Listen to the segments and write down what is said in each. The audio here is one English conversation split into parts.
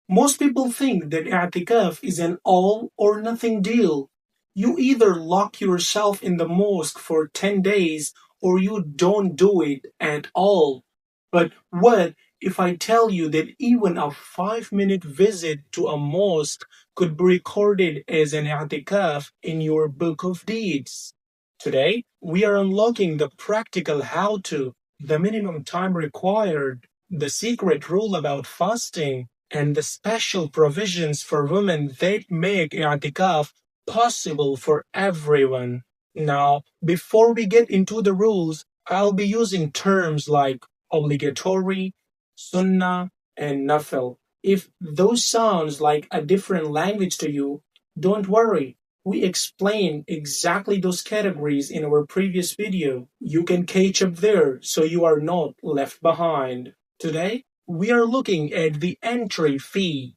Most people think that i'tikaf is an all or nothing deal. You either lock yourself in the mosque for 10 days or you don't do it at all. But what if I tell you that even a 5-minute visit to a mosque could be recorded as an i'tikaf in your book of deeds? Today, we are unlocking the practical how to, the minimum time required, the secret rule about fasting, and the special provisions for women that make i'tikaf possible for everyone. Now, before we get into the rules, I'll be using terms like obligatory, sunnah, and nafl. If those sounds like a different language to you, don't worry. We explained exactly those categories in our previous video. You can catch up there so you are not left behind. Today, we are looking at the entry fee.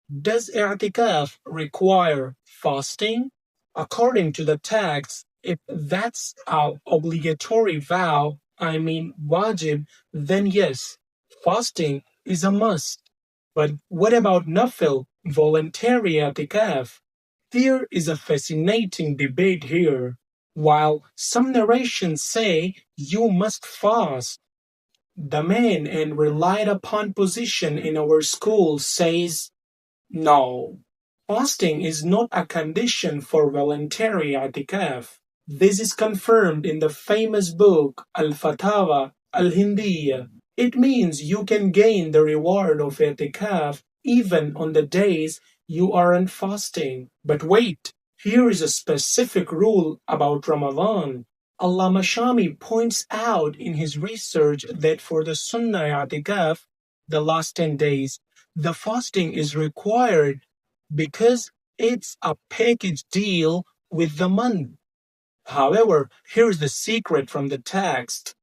Does i'tikaf require fasting? According to the text, if that's our obligatory vow, wajib, then yes, fasting is a must. But what about nafil, voluntary i'tikaf? There is a fascinating debate here. While some narrations say you must fast, the main and relied upon position in our school says no. Fasting is not a condition for voluntary i'tikaf. This is confirmed in the famous book Al-Fatawa, al-Hindiyyah. It means you can gain the reward of i'tikaf even on the days you aren't fasting. But wait, here is a specific rule about Ramadan. Allama Shami points out in his research that for the Sunnah i'tikaf, the last 10 days, the fasting is required because it's a package deal with the month. However, here's the secret from the text.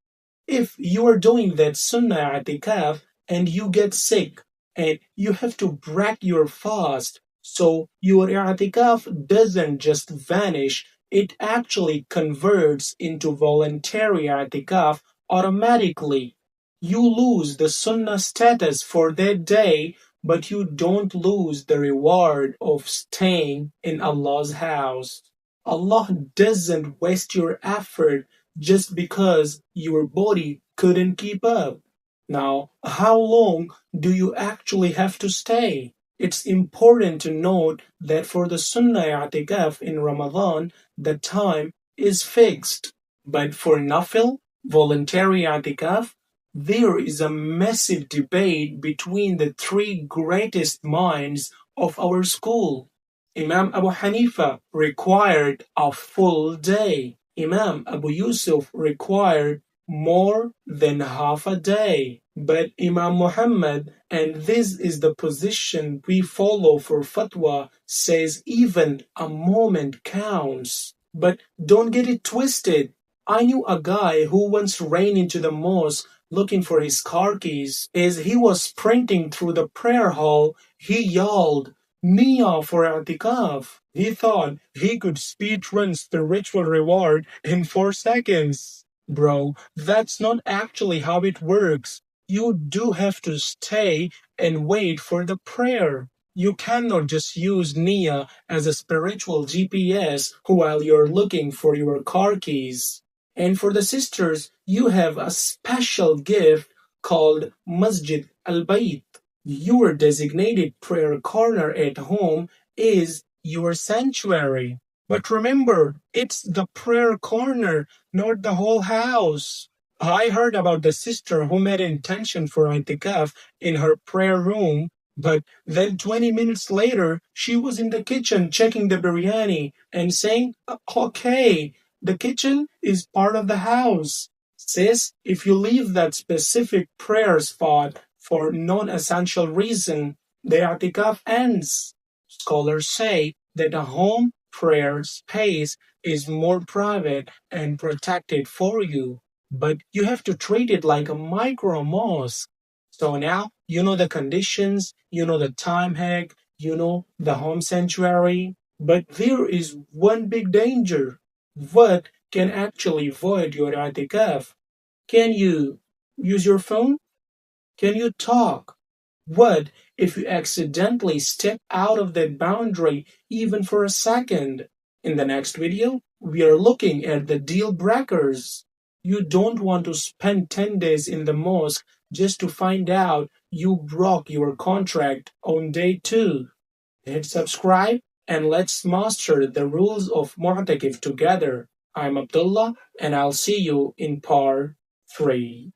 If you are doing that Sunnah i'tikaf and you get sick and you have to break your fast, so your i'tikaf doesn't just vanish, it actually converts into voluntary i'tikaf automatically. You lose the Sunnah status for that day, but you don't lose the reward of staying in Allah's house. Allah doesn't waste your effort just because your body couldn't keep up. Now, how long do you actually have to stay? It's important to note that for the Sunnah i'tikaf in Ramadan, the time is fixed. But for Nafil, voluntary i'tikaf, there is a massive debate between the three greatest minds of our school. Imam Abu Hanifa required a full day. Imam Abu Yusuf required more than half a day. But Imam Muhammad, and this is the position we follow for fatwa, says even a moment counts. But don't get it twisted. I knew a guy who once ran into the mosque looking for his car keys. As he was sprinting through the prayer hall, he yelled, "Nia for i'tikaf." He thought he could speedrun spiritual reward in 4 seconds. Bro, that's not actually how it works. You do have to stay and wait for the prayer. You cannot just use Nia as a spiritual GPS while you're looking for your car keys. And for the sisters, you have a special gift called Masjid al-Bayt. Your designated prayer corner at home is your sanctuary. But remember, it's the prayer corner, not the whole house. I heard about the sister who made intention for i'tikaf in her prayer room, but then 20 minutes later, she was in the kitchen checking the biryani and saying, okay, the kitchen is part of the house. Sis, if you leave that specific prayer spot for non-essential reason, the i'tikaf ends. Scholars say that a home prayer space is more private and protected for you, but you have to treat it like a micro mosque. So now you know the conditions, you know the time hack, you know the home sanctuary. But there is one big danger. What can actually void your i'tikaf? Can you use your phone? Can you talk? What if you accidentally step out of that boundary even for a second? In the next video, we are looking at the deal breakers. You don't want to spend 10 days in the mosque just to find out you broke your contract on day 2. Hit subscribe and let's master the rules of Mu'takif together. I'm Abdullah and I'll see you in part 3.